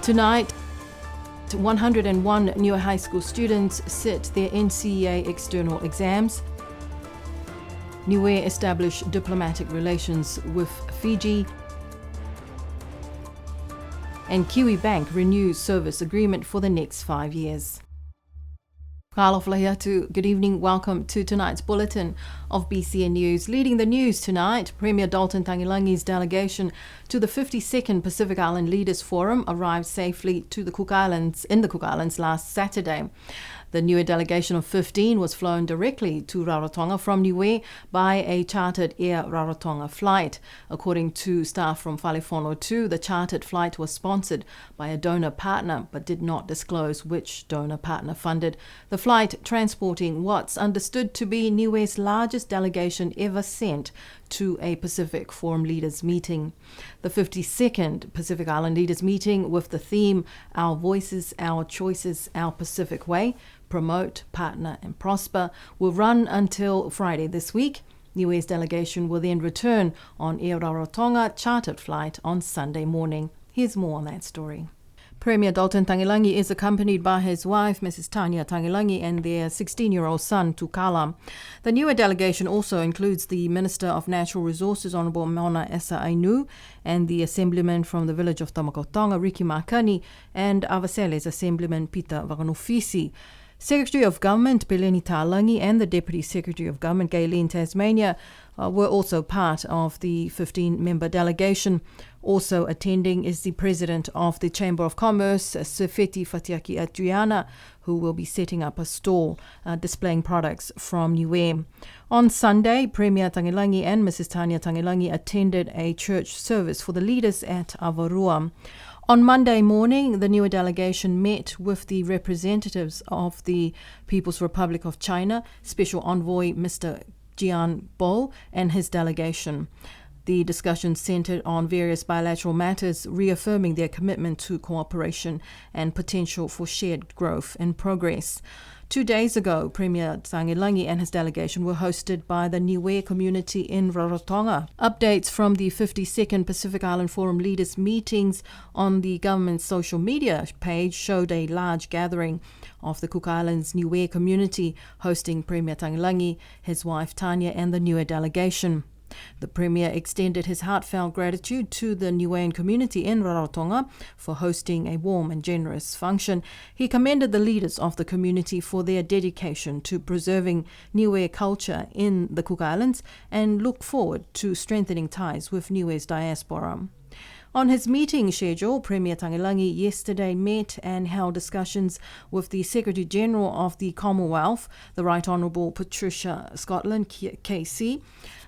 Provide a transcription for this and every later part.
Tonight, 101 Niue High School students sit their NCEA external exams. Niue establish diplomatic relations with Fiji. And Kiwi Bank renews service agreement for the next 5 years. Good evening, welcome to tonight's bulletin of BCN News. Leading the news tonight, Premier Dalton Tangilangi's delegation to the 52nd Pacific Island Leaders Forum arrived safely to the Cook Islands last Saturday. The Niue delegation of 15 was flown directly to Rarotonga from Niue by a chartered Air Rarotonga flight. According to staff from Whalefono 2, the chartered flight was sponsored by a donor partner but did not disclose which donor partner funded the flight, transporting what's understood to be Niue's largest delegation ever sent to a Pacific Forum Leaders meeting. The 52nd Pacific Island Leaders meeting, with the theme Our Voices, Our Choices, Our Pacific Way, Promote, Partner and Prosper, will run until Friday this week. Niue's delegation will then return on Air Rarotonga chartered flight on Sunday morning. Here's more on that story. Premier Dalton Tangilangi is accompanied by his wife, Mrs. Tanya Tangilangi, and their 16-year-old son, Tukala. The Niue delegation also includes the Minister of Natural Resources, Honourable Mona Esa Ainu, and the Assemblyman from the village of Tamakotonga, Riki Makani, and Avasele's Assemblyman, Peter Vaganofisi. Secretary of Government Peleni Talangi and the Deputy Secretary of Government Gayleen Tasmania were also part of the 15-member delegation. Also attending is the President of the Chamber of Commerce, Sefeti Fatiaki Adriana, who will be setting up a stall displaying products from Niue. On Sunday, Premier Tangilangi and Mrs. Tanya Tangilangi attended a church service for the leaders at Avarua. On Monday morning, the Niue delegation met with the representatives of the People's Republic of China, Special Envoy Mr. Jian Bo, and his delegation. The discussion centered on various bilateral matters, reaffirming their commitment to cooperation and potential for shared growth and progress. 2 days ago, Premier Tangilangi and his delegation were hosted by the Niue community in Rarotonga. Updates from the 52nd Pacific Island Forum Leaders meetings on the government's social media page showed a large gathering of the Cook Islands Niue community, hosting Premier Tangilangi, his wife Tanya, and the Niue delegation. The Premier extended his heartfelt gratitude to the Niuean community in Rarotonga for hosting a warm and generous function. He commended the leaders of the community for their dedication to preserving Niue culture in the Cook Islands and looked forward to strengthening ties with Niue's diaspora. On his meeting schedule, Premier Tangilangi yesterday met and held discussions with the Secretary-General of the Commonwealth, the Right Honourable Patricia Scotland, KC.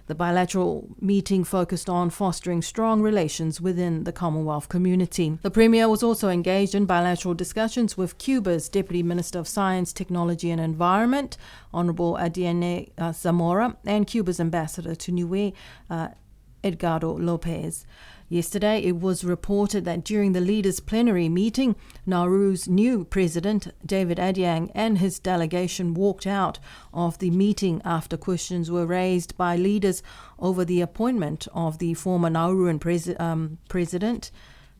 The bilateral meeting focused on fostering strong relations within the Commonwealth community. The Premier was also engaged in bilateral discussions with Cuba's Deputy Minister of Science, Technology and Environment, Honourable Adrienne Zamora, and Cuba's Ambassador to Niue, Edgardo Lopez. Yesterday, it was reported that during the leaders' plenary meeting, Nauru's new president, David Adyang, and his delegation walked out of the meeting after questions were raised by leaders over the appointment of the former Nauruan president,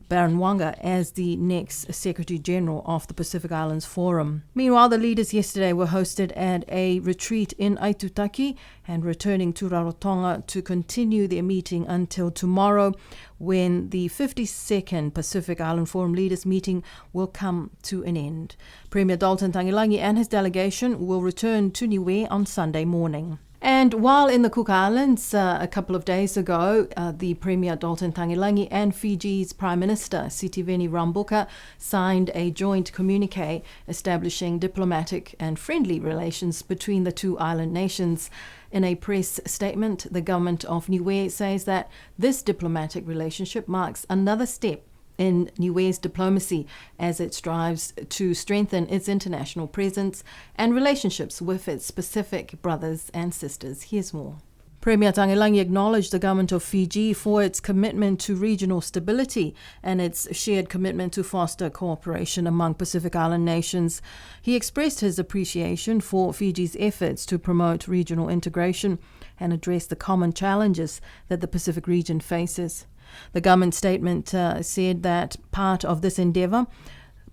Baron Wanga, as the next Secretary-General of the Pacific Islands Forum. Meanwhile, the leaders yesterday were hosted at a retreat in Aitutaki and returning to Rarotonga to continue their meeting until tomorrow, when the 52nd Pacific Island Forum Leaders meeting will come to an end. Premier Dalton Tangilangi and his delegation will return to Niue on Sunday morning. And while in the Cook Islands, a couple of days ago, the Premier Dalton Tangilangi and Fiji's Prime Minister Sitiveni Rabuka signed a joint communique establishing diplomatic and friendly relations between the two island nations. In a press statement, the government of Niue says that this diplomatic relationship marks another step in Niue's diplomacy as it strives to strengthen its international presence and relationships with its Pacific brothers and sisters. Here's more. Premier Tangilangi acknowledged the government of Fiji for its commitment to regional stability and its shared commitment to foster cooperation among Pacific Island nations. He expressed his appreciation for Fiji's efforts to promote regional integration and address the common challenges that the Pacific region faces. The government statement said that part of this endeavour,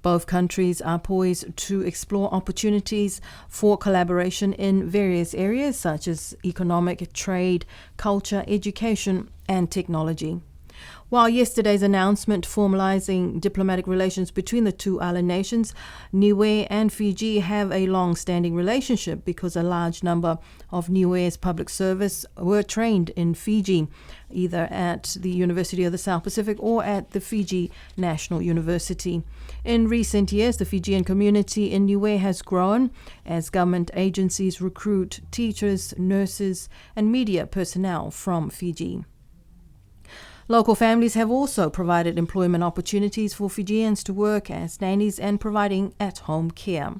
both countries are poised to explore opportunities for collaboration in various areas such as economic, trade, culture, education and technology. While yesterday's announcement formalising diplomatic relations between the two island nations, Niue and Fiji have a long-standing relationship because a large number of Niue's public service were trained in Fiji, either at the University of the South Pacific or at the Fiji National University. In recent years, the Fijian community in Niue has grown as government agencies recruit teachers, nurses and media personnel from Fiji. Local families have also provided employment opportunities for Fijians to work as nannies and providing at-home care.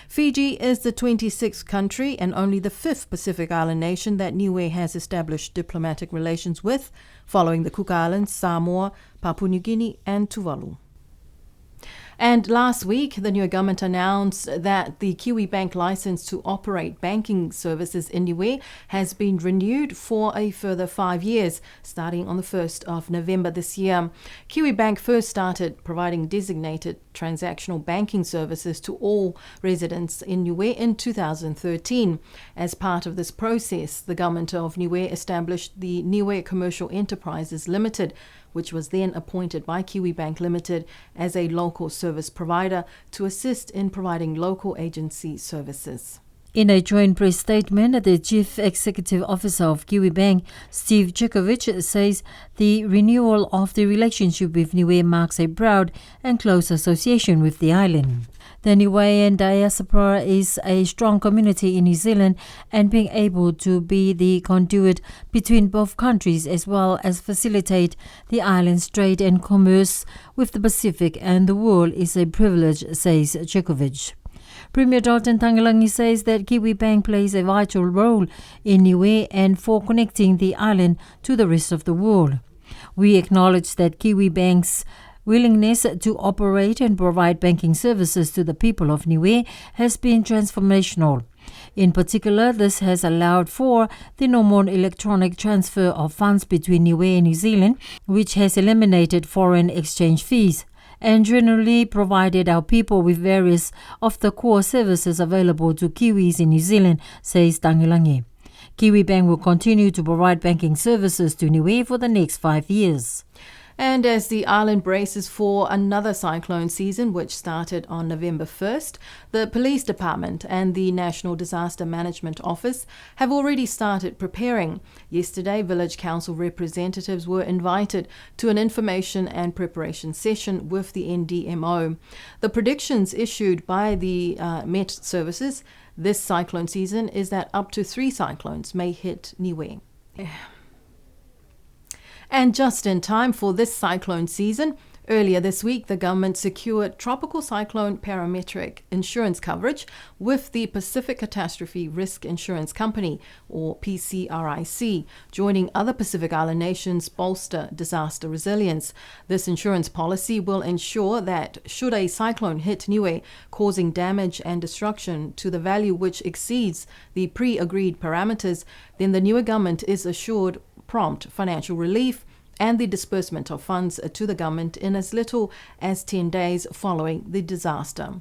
Fiji is the 26th country and only the 5th Pacific Island nation that Niue has established diplomatic relations with, following the Cook Islands, Samoa, Papua New Guinea and Tuvalu. And last week, the Niue government announced that the Kiwibank license to operate banking services in Niue has been renewed for a further 5 years, starting on the 1st of November this year. Kiwibank first started providing designated transactional banking services to all residents in Niue in 2013. As part of this process, the government of Niue established the Niue Commercial Enterprises Limited, which was then appointed by Kiwibank Limited as a local service provider to assist in providing local agency services. In a joint press statement, the Chief Executive Officer of Kiwibank, Steve Djokovic, says the renewal of the relationship with Niue marks a proud and close association with the island. The Niuean diaspora is a strong community in New Zealand, and being able to be the conduit between both countries as well as facilitate the island's trade and commerce with the Pacific and the world is a privilege, says Djokovic. Premier Dalton Tangilangi says that Kiwibank plays a vital role in Niue and for connecting the island to the rest of the world. We acknowledge that Kiwibank's willingness to operate and provide banking services to the people of Niue has been transformational. In particular, this has allowed for the no more electronic transfer of funds between Niue and New Zealand, which has eliminated foreign exchange fees, and generally provided our people with various of the core services available to Kiwis in New Zealand, says Tangilangi. Kiwibank will continue to provide banking services to Niue for the next 5 years. And as the island braces for another cyclone season, which started on November 1st, the Police Department and the National Disaster Management Office have already started preparing. Yesterday, Village Council representatives were invited to an information and preparation session with the NDMO. The predictions issued by the Met Services this cyclone season is that up to 3 cyclones may hit Niue. And just in time for this cyclone season, earlier this week, the government secured tropical cyclone parametric insurance coverage with the Pacific Catastrophe Risk Insurance Company, or PCRIC, joining other Pacific Island nations bolster disaster resilience. This insurance policy will ensure that should a cyclone hit Niue, causing damage and destruction to the value which exceeds the pre-agreed parameters, then the Niue government is assured prompt financial relief and the disbursement of funds to the government in as little as 10 days following the disaster.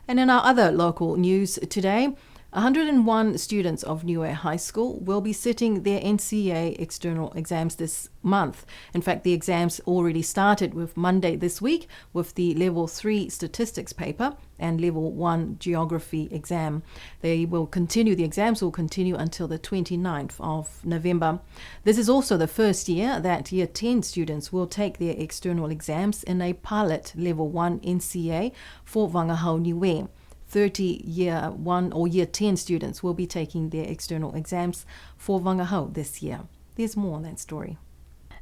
And in our other local news today, 101 students of Niue High School will be sitting their NCEA external exams this month. In fact, the exams already started with Monday this week with the Level 3 Statistics paper and Level 1 Geography exam. The exams will continue until the 29th of November. This is also the first year that Year 10 students will take their external exams in a pilot Level 1 NCEA for Wangahau Niue. 30 Year 1 or Year 10 students will be taking their external exams for Wangahau this year. There's more on that story.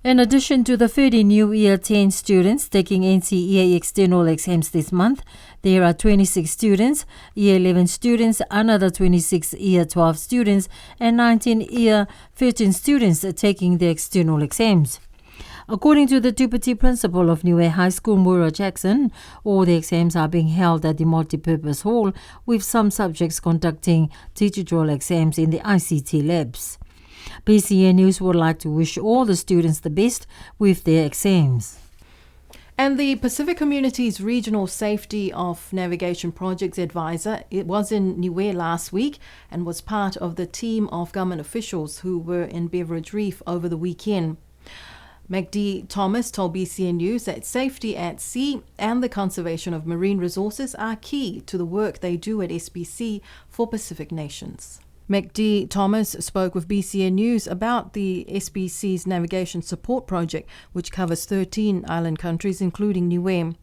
In addition to the 30 new Year 10 students taking NCEA external exams this month, there are 26 students, Year 11 students, another 26 Year 12 students, and 19 Year 13 students taking the external exams. According to the Deputy Principal of Niue High School, Mura Jackson, all the exams are being held at the multipurpose hall, with some subjects conducting digital exams in the ICT labs. BCN News would like to wish all the students the best with their exams. And the Pacific Community's Regional Safety of Navigation Projects Advisor, it was in Niue last week and was part of the team of government officials who were in Beveridge Reef over the weekend. McD Thomas told BCN News that safety at sea and the conservation of marine resources are key to the work they do at SPC for Pacific nations. McD Thomas spoke with BCN News about the SPC's navigation support project, which covers 13 island countries, including Niue.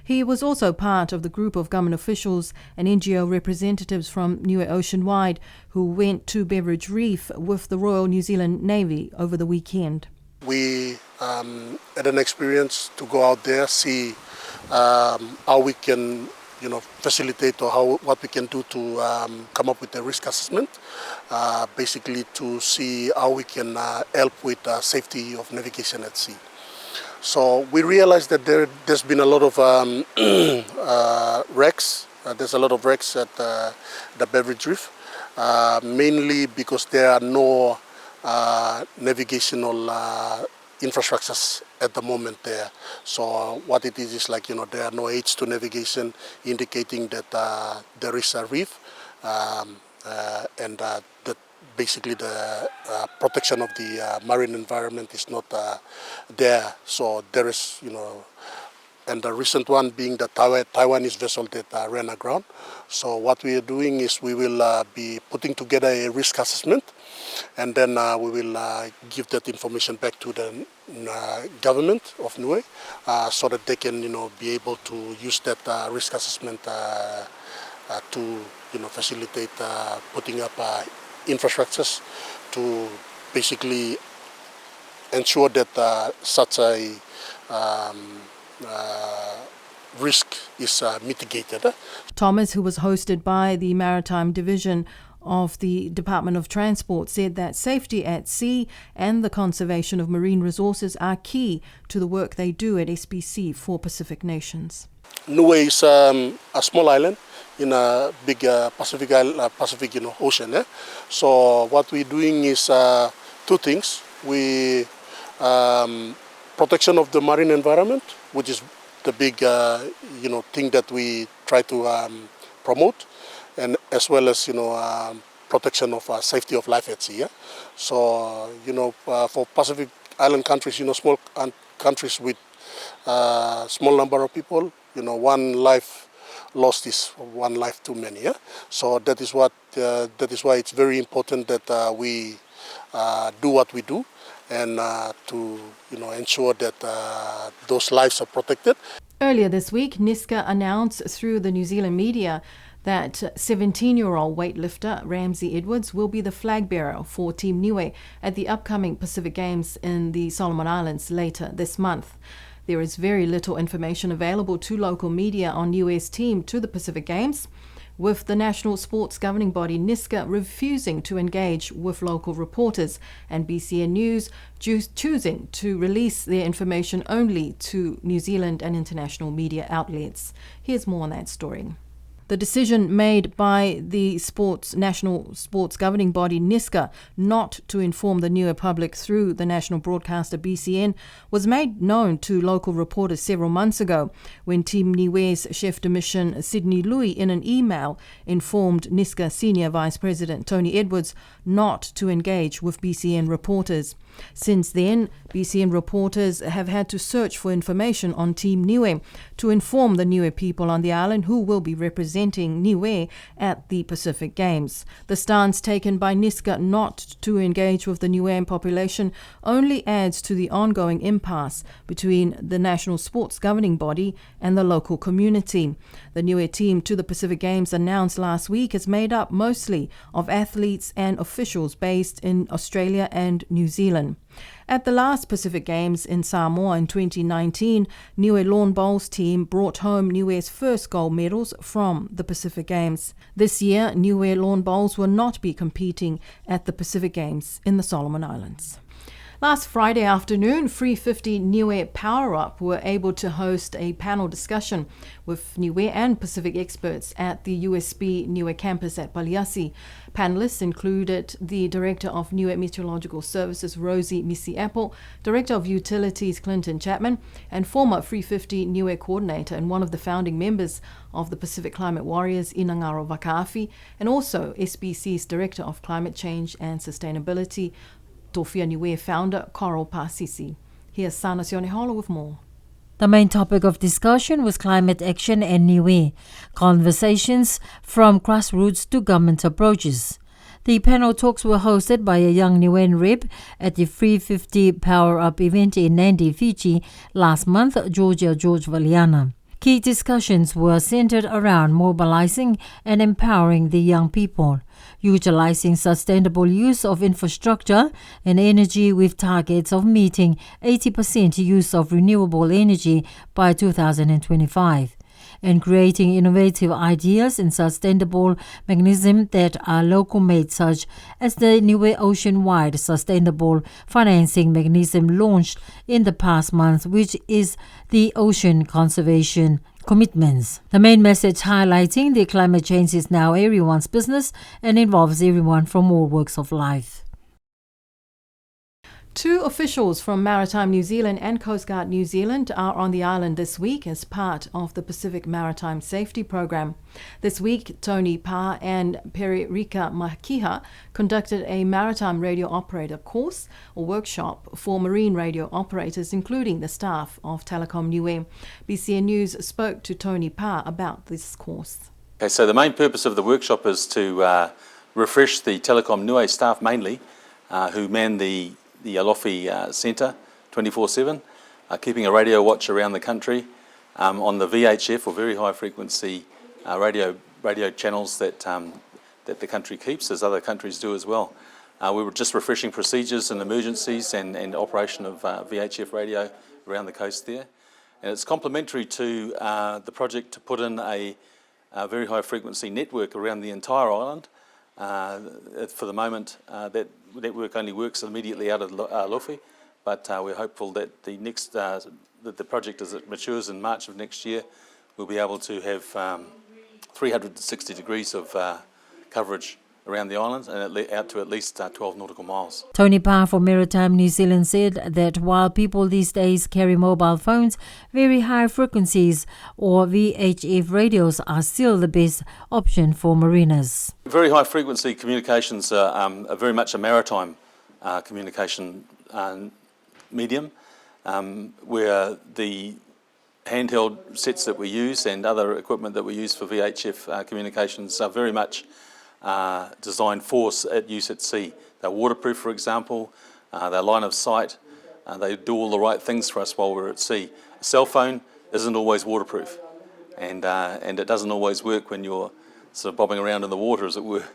He was also part of the group of government officials and NGO representatives from Niue Oceanwide who went to Beveridge Reef with the Royal New Zealand Navy over the weekend. We had an experience to go out there, see how we can, facilitate or what we can do to come up with a risk assessment, basically to see how we can help with safety of navigation at sea. So we realized that there's been a lot of wrecks. There's a lot of wrecks at the Beveridge Reef, mainly because there are no navigational infrastructures at the moment there. So what it is like, there are no aids to navigation indicating that there is a reef and that basically the protection of the marine environment is not there. So there is, and the recent one being the Taiwanese vessel that ran aground. So what we are doing is we will be putting together a risk assessment, and then we will give that information back to the government of Niue so that they can, be able to use that risk assessment to, facilitate putting up infrastructures to basically ensure that such a risk is mitigated. Thomas, who was hosted by the Maritime Division of the Department of Transport, said that safety at sea and the conservation of marine resources are key to the work they do at SPC for Pacific nations. Niue is a small island in a big Pacific Ocean. So what we're doing is two things. We protection of the marine environment, which is the big thing that we try to promote, and as well as protection of safety of life at sea. So for Pacific Island countries, small countries with small number of people, one life lost is one life too many. So that is why it's very important that we do what we do, and to ensure that those lives are protected. Earlier this week, Nisca announced through the New Zealand media that 17-year-old weightlifter Ramsey Edwards will be the flag bearer for Team Niue at the upcoming Pacific Games in the Solomon Islands later this month. There is very little information available to local media on Niue's team to the Pacific Games, with the national sports governing body Nisca refusing to engage with local reporters and BCN News choosing to release their information only to New Zealand and international media outlets. Here's more on that story. The decision made by the national sports governing body Nisca not to inform the Niue public through the national broadcaster BCN was made known to local reporters several months ago when Team Niue's chef de mission Sydney Lui in an email informed Nisca Senior Vice President Tony Edwards not to engage with BCN reporters. Since then, BCN reporters have had to search for information on Team Niue to inform the Niue people on the island who will be representing Niue at the Pacific Games. The stance taken by Nisca not to engage with the Niuean population only adds to the ongoing impasse between the national sports governing body and the local community. The Niue team to the Pacific Games announced last week is made up mostly of athletes and officials based in Australia and New Zealand. At the last Pacific Games in Samoa in 2019, Niue Lawn Bowls team brought home Niue's first gold medals from the Pacific Games. This year, Niue Lawn Bowls will not be competing at the Pacific Games in the Solomon Islands. Last Friday afternoon, 350 Niue Power Up were able to host a panel discussion with Niue and Pacific experts at the USB Niue campus at Paliasi. Panelists included the Director of Niue Meteorological Services, Rosie Missy Apple, Director of Utilities, Clinton Chapman, and former 350 Niue coordinator and one of the founding members of the Pacific Climate Warriors, Inangaro Vakaafi, and also SPC's Director of Climate Change and Sustainability, Tofia Niue founder Coral Pasisi. Here's Sana Sionehola with more. The main topic of discussion was climate action and Niue, conversations from grassroots to government approaches. The panel talks were hosted by a young Niuean rep at the 350 Power Up event in Nandi, Fiji last month, George Valiana. Key discussions were centered around mobilizing and empowering the young people, utilizing sustainable use of infrastructure and energy with targets of meeting 80% use of renewable energy by 2025, and creating innovative ideas and sustainable mechanisms that are local-made, such as the Niue Ocean-wide Sustainable Financing Mechanism launched in the past month, which is the Ocean Conservation Commitments. The main message highlighting that climate change is now everyone's business and involves everyone from all walks of life. Two officials from Maritime New Zealand and Coast Guard New Zealand are on the island this week as part of the Pacific Maritime Safety Program. This week, Tony Pa and Peririka Makiha conducted a maritime radio operator course or workshop for marine radio operators, including the staff of Telecom Niue. BCN News spoke to Tony Pa about this course. Okay, so the main purpose of the workshop is to refresh the Telecom Niue staff mainly, who man the Alofi Centre 24/7, keeping a radio watch around the country on the VHF or very high frequency radio channels that the country keeps, as other countries do as well. We were just refreshing procedures and emergencies and operation of VHF radio around the coast there. And it's complementary to the project to put in a very high frequency network around the entire island. For the moment, that network only works immediately out of Lofi, but we're hopeful that the project, as it matures in March of next year, we'll be able to have 360 degrees of coverage around the island and out to at least 12 nautical miles. Tony Pa for Maritime New Zealand said that while people these days carry mobile phones, very high frequencies or VHF radios are still the best option for mariners. Very high frequency communications are very much a maritime communication medium, where the handheld sets that we use and other equipment that we use for VHF communications are very much designed for use at sea. They're waterproof, for example, they're line of sight, they do all the right things for us while we're at sea. A cell phone isn't always waterproof, and it doesn't always work when you're sort of bobbing around in the water, as it were.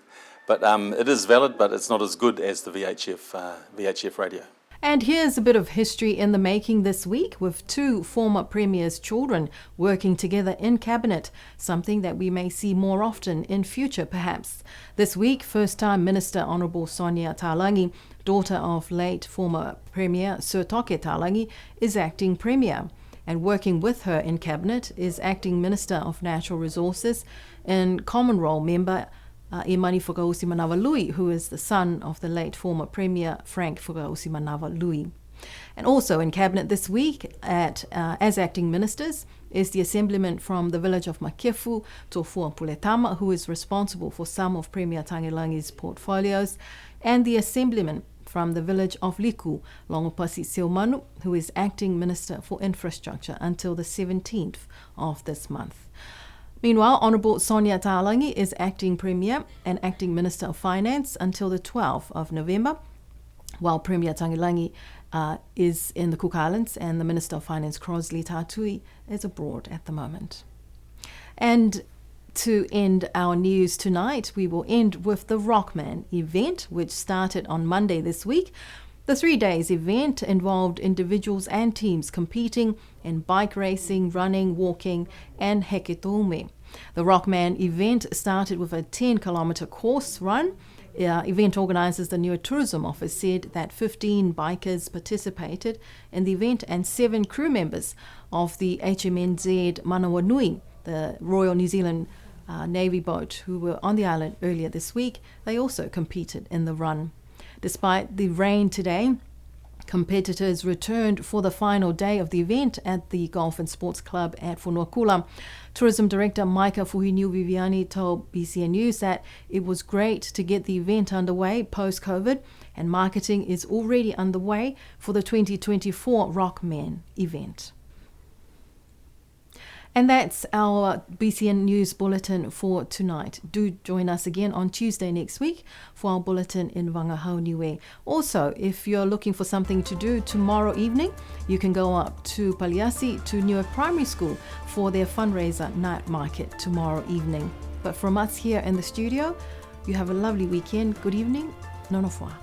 But it is valid, but it's not as good as the VHF radio. And here's a bit of history in the making this week, with two former Premier's children working together in Cabinet, something that we may see more often in future perhaps. This week, first-time Minister Honourable Sonia Taulagi, daughter of late former Premier Sir Toke Taulagi, is acting Premier. And working with her in Cabinet is Acting Minister of Natural Resources and Common Role member Imani Fukausima-Navalui, who is the son of the late former Premier Frank Fukausima-Navalui. And also in Cabinet this week, as acting ministers, is the Assemblyman from the village of Makefu, Tofua Puletama, who is responsible for some of Premier Tagilangi's portfolios, and the Assemblyman from the village of Liku, Longopasi Silmanu, who is acting Minister for Infrastructure until the 17th of this month. Meanwhile, Honourable Sonia Taulagi is acting Premier and acting Minister of Finance until the 12th of November, while Premier Tagilangi is in the Cook Islands and the Minister of Finance, Crosley Tatui, is abroad at the moment. And to end our news tonight, we will end with the Rockman event, which started on Monday this week. The 3 days event involved individuals and teams competing in bike racing, running, walking, and heketome. The Rockman event started with a 10-kilometre course run Event organisers, the Niue Tourism Office, said that 15 bikers participated in the event and 7 crew members of the HMNZ Manawa Nui, the Royal New Zealand Navy boat, who were on the island earlier this week. They also competed in the run. Despite the rain today, competitors returned for the final day of the event at the Golf and Sports Club at Fonuakula. Tourism Director Maika Fuhiniu-Viviani told BCN News that it was great to get the event underway post-COVID, and marketing is already underway for the 2024 Rockman event. And that's our BCN News Bulletin for tonight. Do join us again on Tuesday next week for our bulletin in Wangahau Niue. Also, if you're looking for something to do tomorrow evening, you can go up to Paliasi to Niue Primary School for their fundraiser night market tomorrow evening. But from us here in the studio, you have a lovely weekend. Good evening. Nono foa.